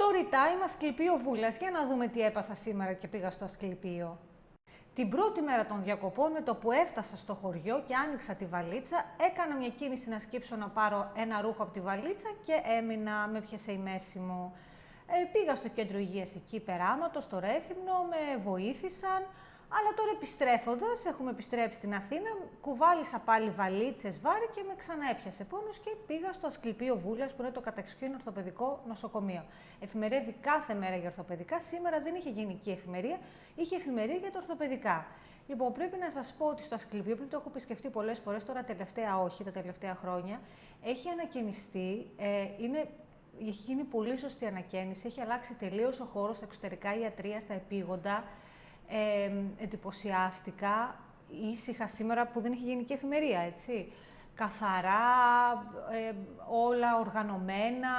Story time, Ασκληπείο Βούλας. Για να δούμε τι έπαθα σήμερα και πήγα στο Ασκληπείο. Την πρώτη μέρα των διακοπών, με το που έφτασα στο χωριό και άνοιξα τη βαλίτσα, έκανα μια κίνηση να σκύψω να πάρω ένα ρούχο από τη βαλίτσα και έμεινα, με πιάσε η μέση μου. Πήγα στο κέντρο υγείας εκεί περάματος, στο Ρέθυμνο, με βοήθησαν. Αλλά τώρα επιστρέφοντας, έχουμε επιστρέψει στην Αθήνα, κουβάλισα πάλι βαλίτσες, βάρη και με ξαναέπιασε πόνος και πήγα στο Ασκληπείο Βούλας, που είναι το καταξιόν ορθοπαιδικό νοσοκομείο. Εφημερεύει κάθε μέρα για ορθοπαιδικά. Σήμερα δεν είχε γενική εφημερία, είχε εφημερία για τα ορθοπαιδικά. Λοιπόν, πρέπει να σας πω ότι στο Ασκληπείο, επειδή το έχω επισκεφτεί πολλές φορές, τώρα τελευταία όχι, τα τελευταία χρόνια, έχει ανακαινιστεί, έχει γίνει πολύ σωστή ανακαίνιση, έχει αλλάξει τελείως ο χώρος στα εξωτερικά ιατρεία, στα επίγοντα. Εντυπωσιάστηκα, ήσυχα σήμερα που δεν είχε γενική εφημερία, έτσι. Καθαρά, όλα οργανωμένα,